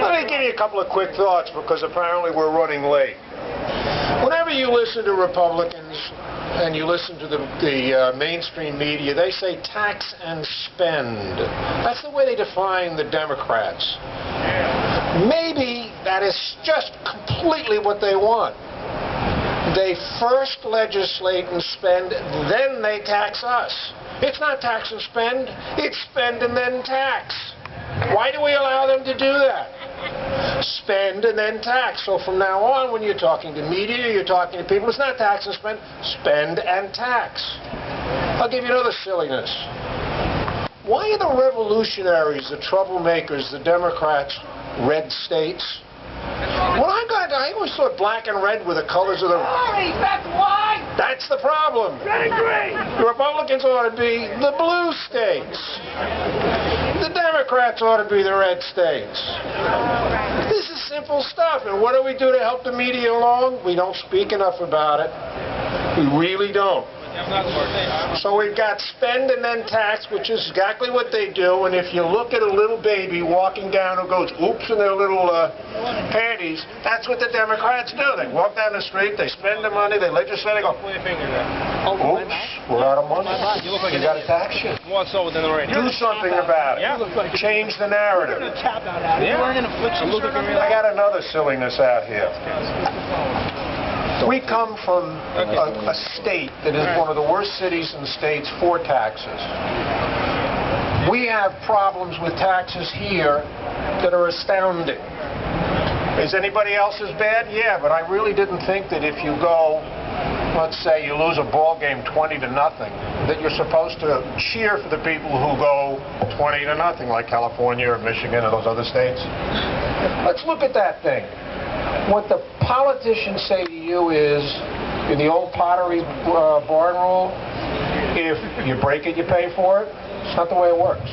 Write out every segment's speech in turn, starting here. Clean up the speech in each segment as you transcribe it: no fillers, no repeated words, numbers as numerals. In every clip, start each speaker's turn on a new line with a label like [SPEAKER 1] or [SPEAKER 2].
[SPEAKER 1] Let me give you a couple of quick thoughts because apparently we're running late. Whenever you listen to Republicans and you listen to the mainstream media, they say tax and spend. That's the way they define the Democrats. Maybe that is just completely what they want. They first legislate and spend, then they tax us. It's not tax and spend, it's spend and then tax. Why do we allow them to do that? Spend and then tax. So from now on, when you're talking to media, you're talking to people, it's not tax and spend and tax. I'll give you another silliness. Why are the revolutionaries, the troublemakers, the Democrats, red states? When I always thought black and red were the colors of the...
[SPEAKER 2] That's why!
[SPEAKER 1] That's the problem.
[SPEAKER 2] Red and green!
[SPEAKER 1] The Republicans ought to be the blue states. The Democrats ought to be the red states. This is simple stuff. And what do we do to help the media along? We don't speak enough about it. We really don't. So we've got spend and then tax, which is exactly what they do. And if you look at a little baby walking down who goes oops in their little panties, that's what the Democrats do. They walk down the street, they spend the money, they legislate, they go, oops, we're out of money. We got to tax you. Do something about it. Change the narrative. I got another silliness out here. We come from a state that is one of the worst cities in the states for taxes. We have problems with taxes here that are astounding. Is anybody else as bad? Yeah, but I really didn't think that if you go, let's say you lose a ball game 20-0, that you're supposed to cheer for the people who go 20-0, like California or Michigan or those other states. Let's look at that thing. What the politicians say to you is, in the old pottery barn rule, if you break it, you pay for it. It's not the way it works.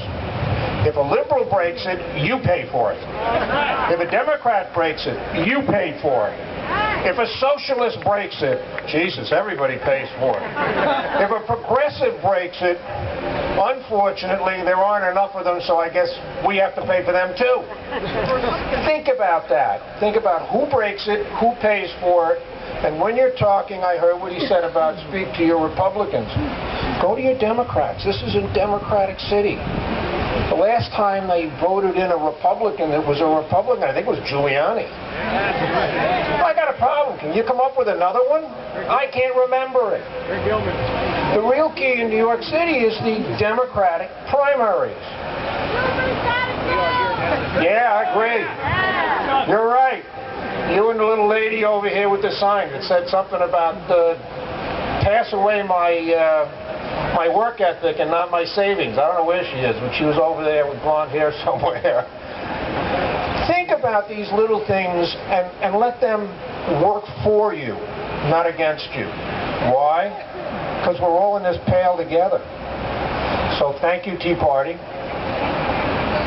[SPEAKER 1] If a liberal breaks it, you pay for it. If a Democrat breaks it, you pay for it. If a socialist breaks it, Jesus, everybody pays for it. If a progressive breaks it, unfortunately, there aren't enough of them, so I guess we have to pay for them too. Think about that. Think about who breaks it, who pays for it, and when you're talking, I heard what he said about speak to your Republicans. Go to your Democrats. This is a Democratic city. The last time they voted in a Republican that was a Republican, I think it was Giuliani. I got a problem. Can you come up with another one? I can't remember it. The real key in New York City is the Democratic primaries. Yeah, I agree. You're right. You and the little lady over here with the sign that said something about pass away my work ethic and not my savings. I don't know where she is, but she was over there with blonde hair somewhere. Think about these little things and let them work for you, not against you. Why? Because we're all in this pail together. So thank you, Tea Party.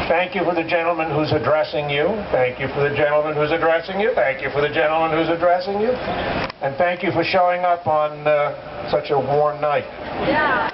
[SPEAKER 1] Thank you for the gentleman who's addressing you. Thank you for the gentleman who's addressing you. Thank you for the gentleman who's addressing you. And thank you for showing up on such a warm night. Yeah.